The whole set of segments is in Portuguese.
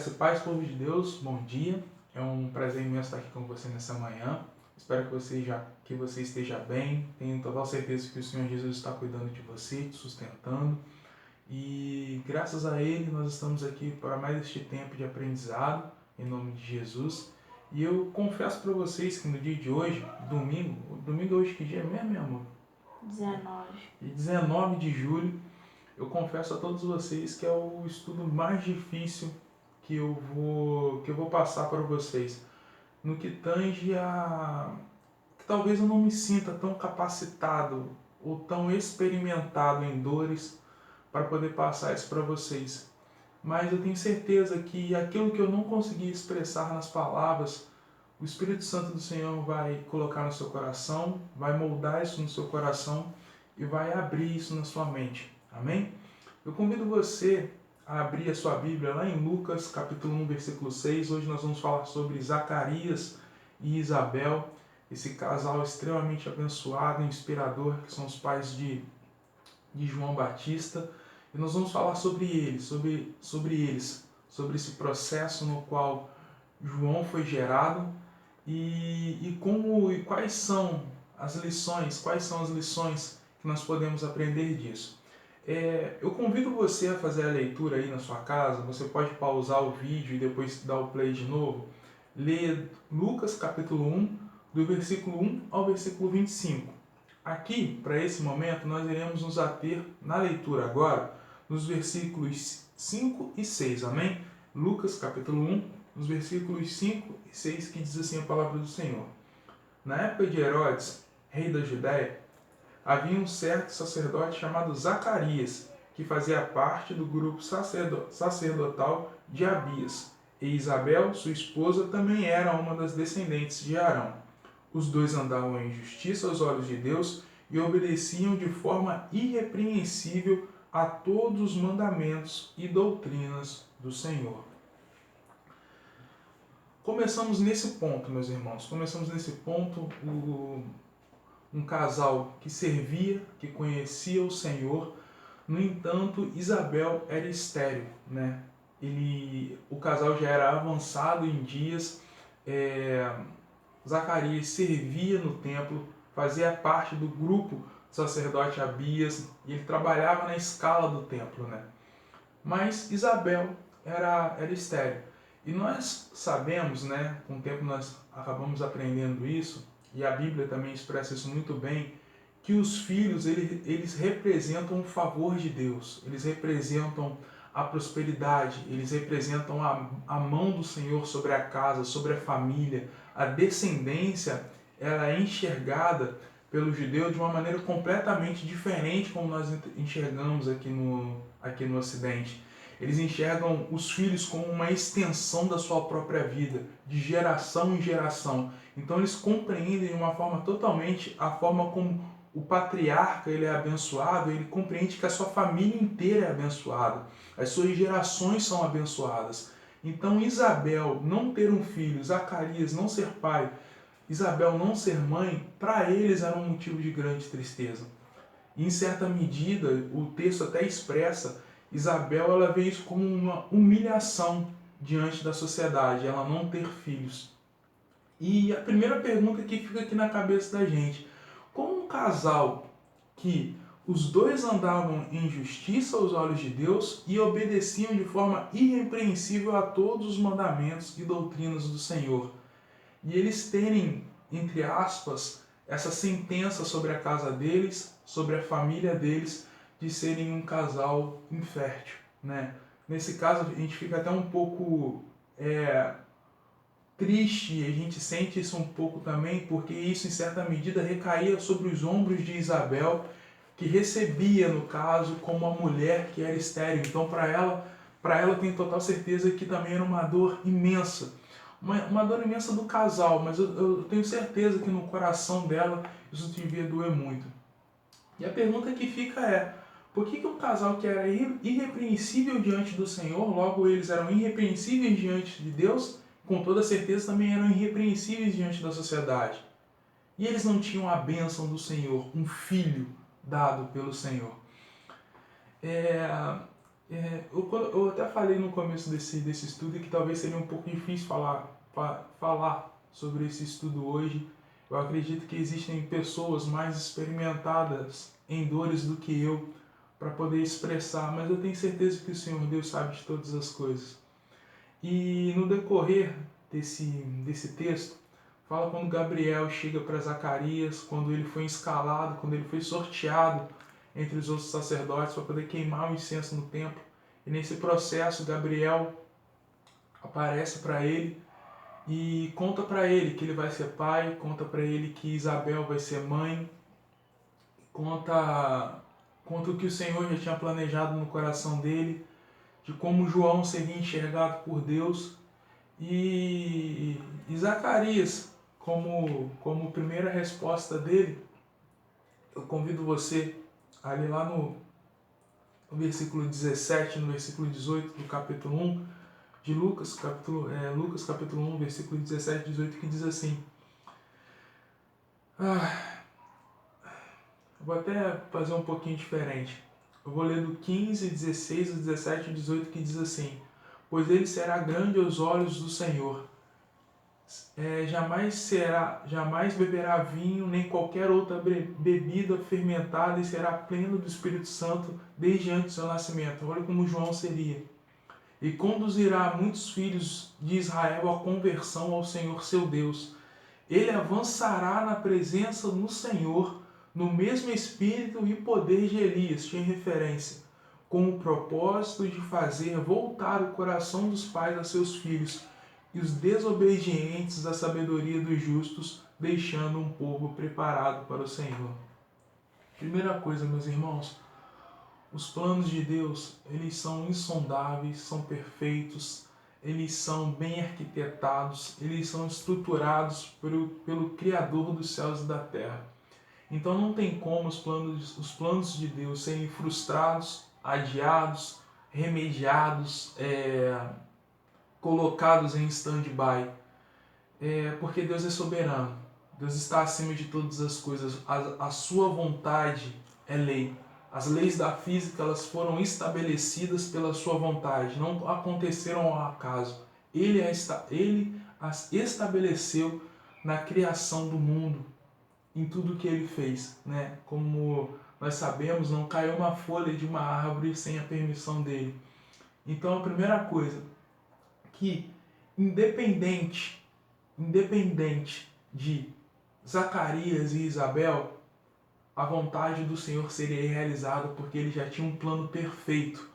Graça e paz, povo de Deus, bom dia. É um prazer imenso estar aqui com você nessa manhã. Espero que você esteja bem. Tenho total certeza que o Senhor Jesus está cuidando de você, te sustentando. E graças a Ele nós estamos aqui para mais este tempo de aprendizado, em nome de Jesus. E eu confesso para vocês que no dia de hoje, domingo hoje que dia é mesmo, meu amor? 19. E 19 de julho, eu confesso a todos vocês que é o estudo mais difícil que eu vou passar para vocês, no que tange a que talvez eu não me sinta tão capacitado ou tão experimentado em dores para poder passar isso para vocês. Mas eu tenho certeza que aquilo que eu não consegui expressar nas palavras, o Espírito Santo do Senhor vai colocar no seu coração, vai moldar isso no seu coração e vai abrir isso na sua mente. Amém? Eu convido você a abrir a sua Bíblia lá em Lucas, capítulo 1, versículo 6. Hoje nós vamos falar sobre Zacarias e Isabel, esse casal extremamente abençoado e inspirador, que são os pais de João Batista. E nós vamos falar sobre eles, sobre esse processo no qual João foi gerado e quais são as lições que nós podemos aprender disso. Eu convido você a fazer a leitura aí na sua casa. Você pode pausar o vídeo e depois dar o play de novo. Ler Lucas capítulo 1, do versículo 1 ao versículo 25. Aqui, para esse momento, nós iremos nos ater na leitura agora, nos versículos 5 e 6, amém? Lucas capítulo 1, nos versículos 5 e 6, que diz assim a palavra do Senhor. Na época de Herodes, rei da Judéia, havia um certo sacerdote chamado Zacarias, que fazia parte do grupo sacerdotal de Abias, e Isabel, sua esposa, também era uma das descendentes de Arão. Os dois andavam em justiça aos olhos de Deus e obedeciam de forma irrepreensível a todos os mandamentos e doutrinas do Senhor. Começamos nesse ponto, meus irmãos. Um casal que servia, que conhecia o Senhor. No entanto, Isabel era estéril, né? O casal já era avançado em dias. Zacarias servia no templo, fazia parte do grupo do sacerdote Abias e ele trabalhava na escala do templo, né? Mas Isabel era estéril. E nós sabemos, né, com o tempo nós acabamos aprendendo isso, e a Bíblia também expressa isso muito bem, que os filhos eles representam o favor de Deus, eles representam a prosperidade, eles representam a mão do Senhor sobre a casa, sobre a família. A descendência ela é enxergada pelo judeu de uma maneira completamente diferente como nós enxergamos aqui no Ocidente. Eles enxergam os filhos como uma extensão da sua própria vida, de geração em geração. Então eles compreendem de uma forma totalmente a forma como o patriarca ele é abençoado, ele compreende que a sua família inteira é abençoada, as suas gerações são abençoadas. Então Isabel não ter um filho, Zacarias não ser pai, Isabel não ser mãe, para eles era um motivo de grande tristeza. E, em certa medida, o texto até expressa, Isabel ela vê isso como uma humilhação diante da sociedade, ela não ter filhos. E a primeira pergunta que fica aqui na cabeça da gente, como um casal que os dois andavam em justiça aos olhos de Deus e obedeciam de forma irrepreensível a todos os mandamentos e doutrinas do Senhor, e eles terem, entre aspas, essa sentença sobre a casa deles, sobre a família deles, de serem um casal infértil, né? Nesse caso, a gente fica até um pouco triste, a gente sente isso um pouco também, porque isso, em certa medida, recaía sobre os ombros de Isabel, que recebia, no caso, como uma mulher que era estéril. Então, para ela eu tenho total certeza que também era uma dor imensa. Uma dor imensa do casal, mas eu tenho certeza que no coração dela isso devia doer muito. E a pergunta que fica é, por que um casal que era irrepreensível diante do Senhor, logo eles eram irrepreensíveis diante de Deus, com toda certeza também eram irrepreensíveis diante da sociedade? E eles não tinham a bênção do Senhor, um filho dado pelo Senhor. Eu até falei no começo desse estudo que talvez seria um pouco difícil falar sobre esse estudo hoje. Eu acredito que existem pessoas mais experimentadas em dores do que eu para poder expressar, mas eu tenho certeza que o Senhor Deus sabe de todas as coisas. E no decorrer desse texto, fala quando Gabriel chega para Zacarias, quando ele foi escalado, quando ele foi sorteado entre os outros sacerdotes para poder queimar o incenso no templo. E nesse processo, Gabriel aparece para ele e conta para ele que ele vai ser pai, conta para ele que Isabel vai ser mãe, conta o que o Senhor já tinha planejado no coração dele, de como João seria enxergado por Deus. E Zacarias, como primeira resposta dele, eu convido você ali lá no versículo 17, no versículo 18 do capítulo 1 de Lucas, Lucas capítulo 1, versículo 17 e 18, que diz assim. Eu vou até fazer um pouquinho diferente. Eu vou ler do 15, 16, 17 e 18, que diz assim. Pois ele será grande aos olhos do Senhor. Jamais beberá vinho, nem qualquer outra bebida fermentada, e será pleno do Espírito Santo desde antes do seu nascimento. Olha como João seria. E conduzirá muitos filhos de Israel à conversão ao Senhor seu Deus. Ele avançará na presença do Senhor, no mesmo espírito e poder de Elias, tinha referência, com o propósito de fazer voltar o coração dos pais a seus filhos, e os desobedientes à sabedoria dos justos, deixando um povo preparado para o Senhor. Primeira coisa, meus irmãos, os planos de Deus, eles são insondáveis, são perfeitos, eles são bem arquitetados, eles são estruturados pelo Criador dos céus e da terra. Então não tem como os planos de Deus serem frustrados, adiados, remediados, colocados em stand-by, porque Deus é soberano. Deus está acima de todas as coisas. A sua vontade é lei. As leis da física, elas foram estabelecidas pela sua vontade, não aconteceram ao acaso. Ele as estabeleceu na criação do mundo, em tudo que ele fez, né? Como nós sabemos, não caiu uma folha de uma árvore sem a permissão dele. Então a primeira coisa, que independente de Zacarias e Isabel, a vontade do Senhor seria realizada, porque ele já tinha um plano perfeito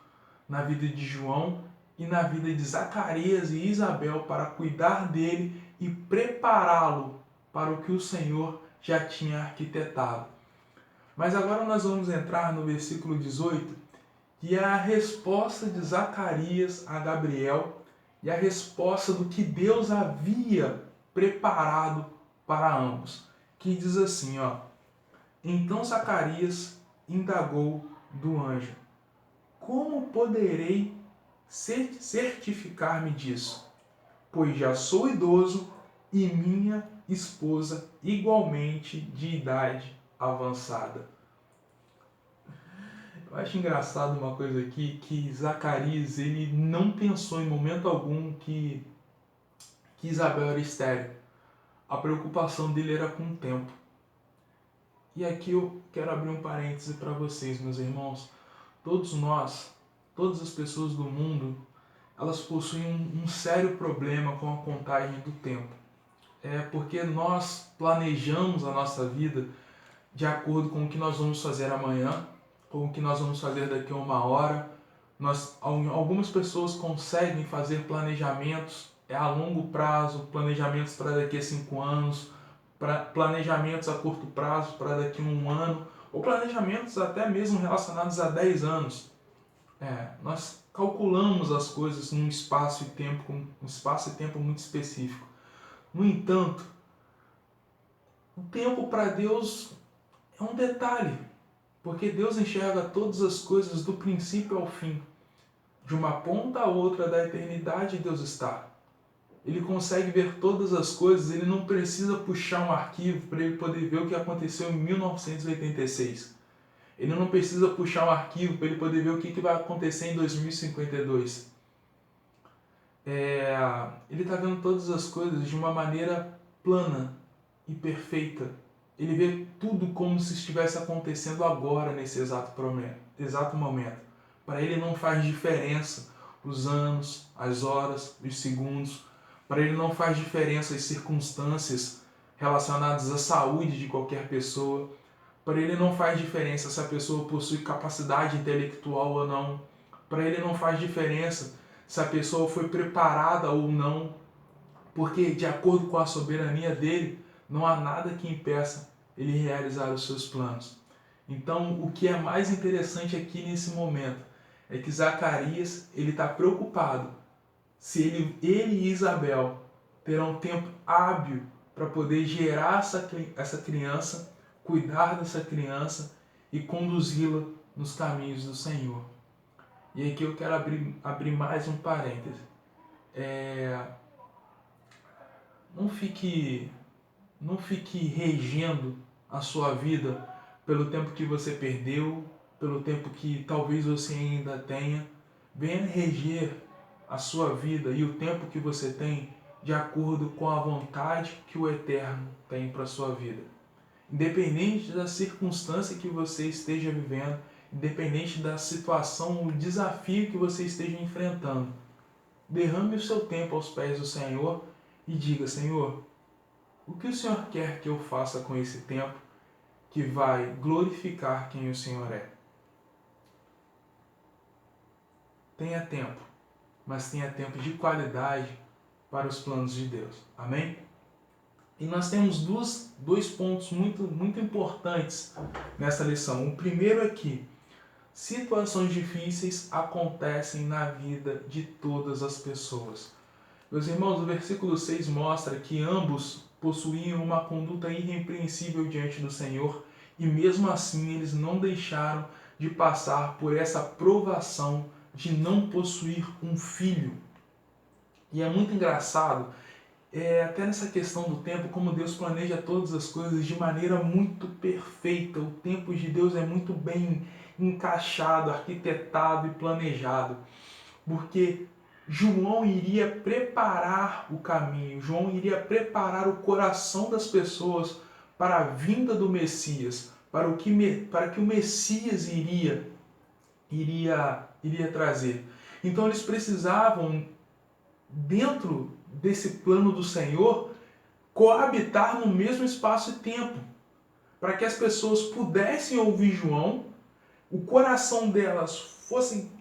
na vida de João e na vida de Zacarias e Isabel para cuidar dele e prepará-lo para o que o Senhor já tinha arquitetado. Mas agora nós vamos entrar no versículo 18, que é a resposta de Zacarias a Gabriel e a resposta do que Deus havia preparado para ambos, que diz assim, Então Zacarias indagou do anjo: Como poderei certificar-me disso? Pois já sou idoso e minha esposa igualmente de idade avançada. Eu acho engraçado uma coisa aqui, que Zacarias ele não pensou em momento algum que Isabel era estéril. A preocupação dele era com o tempo. E aqui eu quero abrir um parêntese para vocês, meus irmãos. Todos nós, todas as pessoas do mundo, elas possuem um sério problema com a contagem do tempo. Porque nós planejamos a nossa vida de acordo com o que nós vamos fazer amanhã, com o que nós vamos fazer daqui a uma hora. Algumas pessoas conseguem fazer planejamentos a longo prazo, planejamentos para daqui a 5 anos, planejamentos a curto prazo para daqui a 1 ano, ou planejamentos até mesmo relacionados a 10 anos. Nós calculamos as coisas num espaço e tempo muito específico. No entanto, o tempo para Deus é um detalhe, porque Deus enxerga todas as coisas do princípio ao fim. De uma ponta a outra da eternidade Deus está. Ele consegue ver todas as coisas, ele não precisa puxar um arquivo para ele poder ver o que aconteceu em 1986. Ele não precisa puxar um arquivo para ele poder ver o que vai acontecer em 2052. Ele está vendo todas as coisas de uma maneira plana e perfeita. Ele vê tudo como se estivesse acontecendo agora, nesse exato momento. Para ele não faz diferença os anos, as horas, os segundos. Para ele não faz diferença as circunstâncias relacionadas à saúde de qualquer pessoa. Para ele não faz diferença se a pessoa possui capacidade intelectual ou não. Para ele não faz diferença se a pessoa foi preparada ou não. Porque, de acordo com a soberania dele, não há nada que impeça ele realizar os seus planos. Então, o que é mais interessante aqui nesse momento é que Zacarias está preocupado se ele e Isabel terão tempo hábil para poder gerar essa criança, cuidar dessa criança e conduzi-la nos caminhos do Senhor. E aqui eu quero abrir mais um parêntese. Não fique regendo a sua vida pelo tempo que você perdeu, pelo tempo que talvez você ainda tenha. Venha reger a sua vida e o tempo que você tem de acordo com a vontade que o Eterno tem para a sua vida. Independente da circunstância que você esteja vivendo, independente da situação, o desafio que você esteja enfrentando, derrame o seu tempo aos pés do Senhor e diga: Senhor, o que o Senhor quer que eu faça com esse tempo que vai glorificar quem o Senhor é? Tenha tempo, mas tenha tempo de qualidade para os planos de Deus. Amém? E nós temos dois pontos muito importantes nessa lição. O primeiro é que situações difíceis acontecem na vida de todas as pessoas. Meus irmãos, o versículo 6 mostra que ambos possuíam uma conduta irrepreensível diante do Senhor e mesmo assim eles não deixaram de passar por essa provação de não possuir um filho. E é muito engraçado, até nessa questão do tempo, como Deus planeja todas as coisas de maneira muito perfeita. O tempo de Deus é muito bem encaixado, arquitetado e planejado. Porque João iria preparar o caminho, João iria preparar o coração das pessoas para a vinda do Messias, para que o Messias iria trazer. Então eles precisavam, dentro desse plano do Senhor, coabitar no mesmo espaço e tempo, para que as pessoas pudessem ouvir João, o coração delas fossem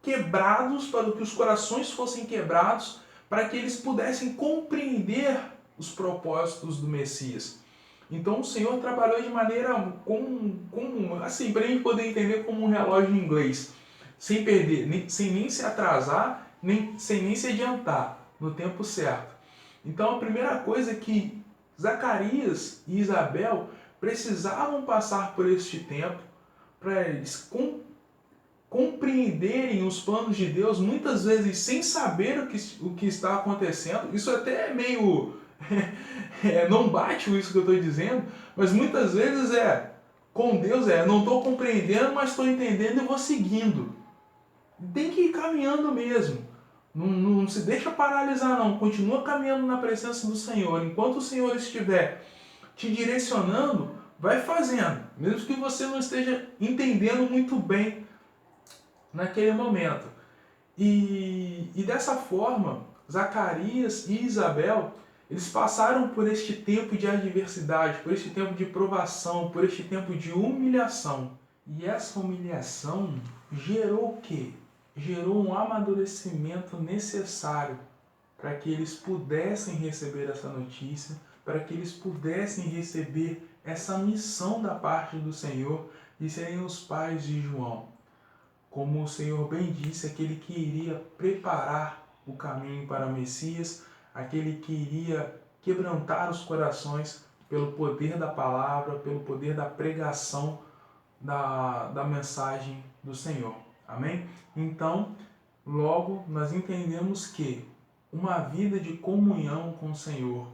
quebrados, para que os corações fossem quebrados, para que eles pudessem compreender os propósitos do Messias. Então o Senhor trabalhou de maneira assim, para a gente poder entender, como um relógio inglês, sem perder, sem nem se atrasar, sem nem se adiantar, no tempo certo. Então a primeira coisa é que Zacarias e Isabel precisavam passar por este tempo para eles compreenderem os planos de Deus, muitas vezes sem saber o que está acontecendo. Isso até é meio... não bate isso que eu estou dizendo, mas muitas vezes com Deus não estou compreendendo, mas estou entendendo e vou seguindo. Tem que ir caminhando mesmo. Não se deixa paralisar não, continua caminhando na presença do Senhor. Enquanto o Senhor estiver te direcionando, vai fazendo, mesmo que você não esteja entendendo muito bem naquele momento. E dessa forma, Zacarias e Isabel, eles passaram por este tempo de adversidade, por este tempo de provação, por este tempo de humilhação. E essa humilhação gerou o quê? Gerou um amadurecimento necessário para que eles pudessem receber essa notícia, para que eles pudessem receber essa missão da parte do Senhor de serem os pais de João. Como o Senhor bem disse, aquele que iria preparar o caminho para o Messias, aquele que iria quebrantar os corações pelo poder da palavra, pelo poder da pregação da mensagem do Senhor. Amém? Então, logo nós entendemos que uma vida de comunhão com o Senhor,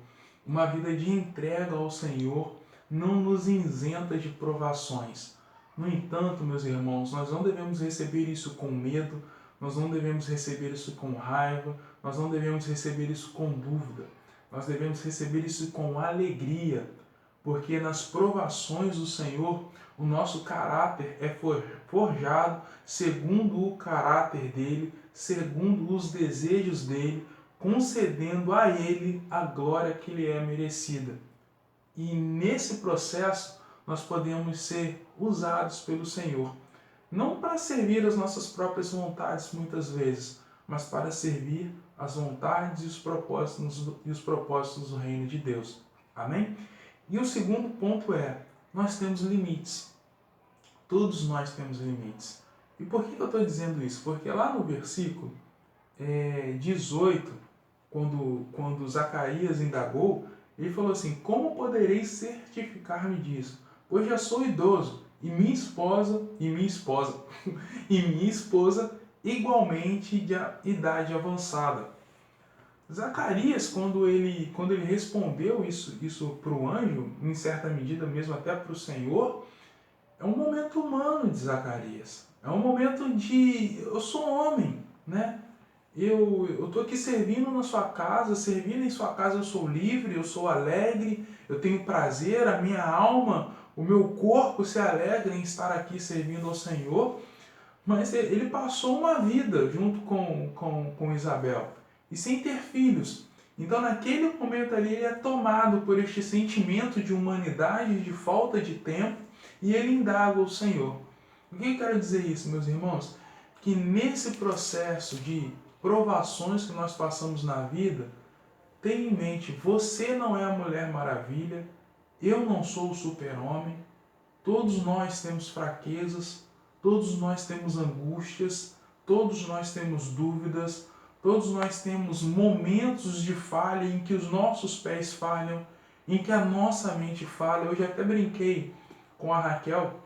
uma vida de entrega ao Senhor, não nos isenta de provações. No entanto, meus irmãos, nós não devemos receber isso com medo, nós não devemos receber isso com raiva, nós não devemos receber isso com dúvida. Nós devemos receber isso com alegria, porque nas provações do Senhor, o nosso caráter é forjado segundo o caráter dele, segundo os desejos dele, concedendo a ele a glória que lhe é merecida. E nesse processo, nós podemos ser usados pelo Senhor, não para servir as nossas próprias vontades muitas vezes, mas para servir as vontades e os propósitos do reino de Deus. Amém? E o segundo ponto é, nós temos limites. Todos nós temos limites. E por que eu estou dizendo isso? Porque lá no versículo 18, quando Zacarias indagou, ele falou assim, como poderei certificar-me disso? Pois já sou idoso, e minha esposa igualmente de idade avançada. Zacarias, quando ele respondeu isso para o anjo, em certa medida mesmo até para o Senhor, é um momento humano de Zacarias. É um momento de, eu sou homem, né? Eu estou aqui servindo na sua casa, servindo em sua casa eu sou livre, eu sou alegre, eu tenho prazer, a minha alma, o meu corpo se alegra em estar aqui servindo ao Senhor. Mas ele passou uma vida junto com Isabel e sem ter filhos. Então naquele momento ali ele é tomado por este sentimento de humanidade, de falta de tempo, e ele indaga o Senhor. O que eu quero dizer isso, meus irmãos? Que nesse processo de provações que nós passamos na vida, tenha em mente, você não é a Mulher Maravilha, eu não sou o super-homem, todos nós temos fraquezas, todos nós temos angústias, todos nós temos dúvidas, todos nós temos momentos de falha em que os nossos pés falham, em que a nossa mente falha. Eu já até brinquei com a Raquel,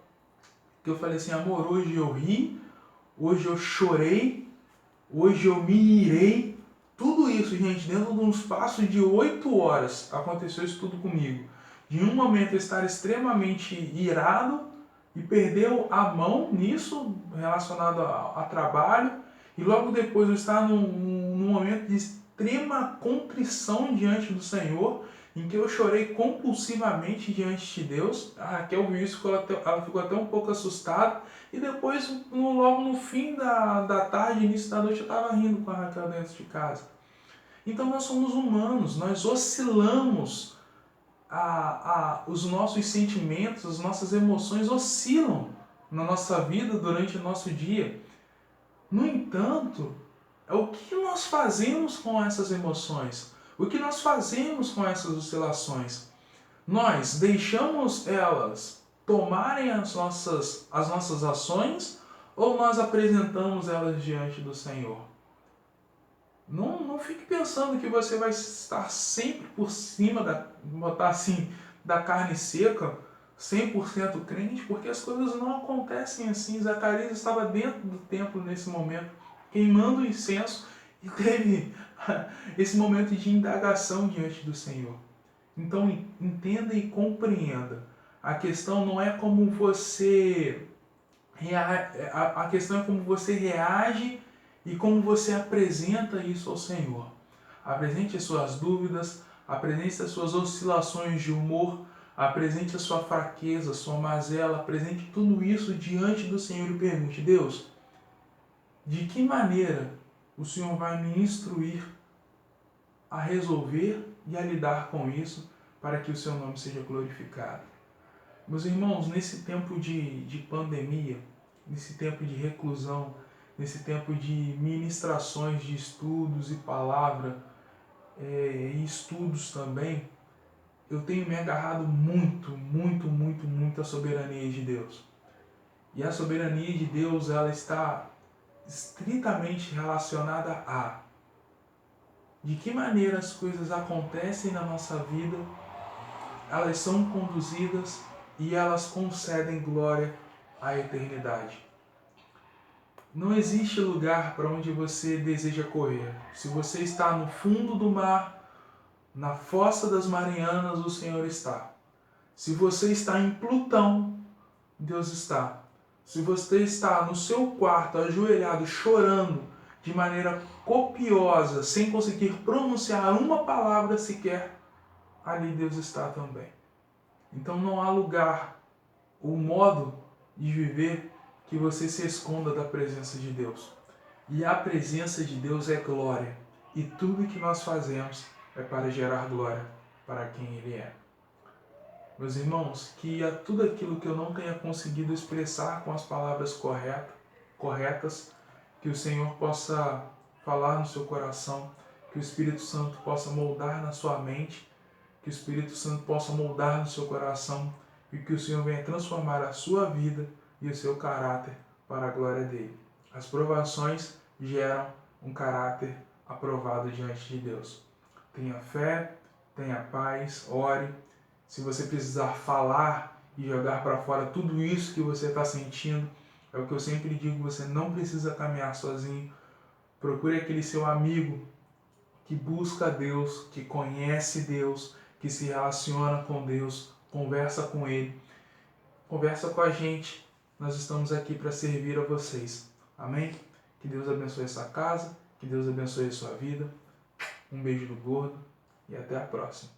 que eu falei assim, amor, hoje eu ri, hoje eu chorei, hoje eu me irei. Tudo isso, gente, dentro de um espaço de 8 horas, aconteceu isso tudo comigo. De um momento eu estar extremamente irado e perdeu a mão nisso, relacionado a trabalho, e logo depois eu estar num momento de extrema contrição diante do Senhor, em que eu chorei compulsivamente diante de Deus. A Raquel viu isso, ela ficou até um pouco assustada, e depois, logo no fim da tarde, início da noite, eu estava rindo com a Raquel dentro de casa. Então nós somos humanos, nós oscilamos, os nossos sentimentos, as nossas emoções oscilam na nossa vida durante o nosso dia. No entanto, é o que nós fazemos com essas emoções? O que nós fazemos com essas oscilações? Nós deixamos elas tomarem as nossas ações ou nós apresentamos elas diante do Senhor? Não fique pensando que você vai estar sempre por cima da carne seca, 100% crente, porque as coisas não acontecem assim. Zacarias estava dentro do templo nesse momento, queimando incenso, e teve esse momento de indagação diante do Senhor. Então entenda e compreenda. A questão não é como você a questão é como você reage e como você apresenta isso ao Senhor. Apresente as suas dúvidas, apresente as suas oscilações de humor, apresente a sua fraqueza, a sua mazela, apresente tudo isso diante do Senhor e pergunte, Deus, de que maneira o Senhor vai me instruir a resolver e a lidar com isso para que o seu nome seja glorificado? Meus irmãos, nesse tempo de pandemia, nesse tempo de reclusão, nesse tempo de ministrações de estudos e palavra, e estudos também, eu tenho me agarrado muito à soberania de Deus. E a soberania de Deus, ela está estritamente relacionada a de que maneira as coisas acontecem na nossa vida, elas são conduzidas e elas concedem glória à eternidade. Não existe lugar para onde você deseja correr. Se você está no fundo do mar, na fossa das Marianas, o Senhor está. Se você está em Plutão, Deus está. Se você está no seu quarto, ajoelhado, chorando de maneira copiosa, sem conseguir pronunciar uma palavra sequer, ali Deus está também. Então não há lugar ou modo de viver que você se esconda da presença de Deus. E a presença de Deus é glória. E tudo que nós fazemos é para gerar glória para quem Ele é. Meus irmãos, que a tudo aquilo que eu não tenha conseguido expressar com as palavras corretas, que o Senhor possa falar no seu coração, que o Espírito Santo possa moldar na sua mente, que o Espírito Santo possa moldar no seu coração e que o Senhor venha transformar a sua vida e o seu caráter para a glória dele. As provações geram um caráter aprovado diante de Deus. Tenha fé, tenha paz, ore. Se você precisar falar e jogar para fora tudo isso que você está sentindo, é o que eu sempre digo, você não precisa caminhar sozinho. Procure aquele seu amigo que busca Deus, que conhece Deus, que se relaciona com Deus, conversa com Ele, conversa com a gente. Nós estamos aqui para servir a vocês. Amém? Que Deus abençoe essa casa, que Deus abençoe a sua vida. Um beijo do gordo e até a próxima.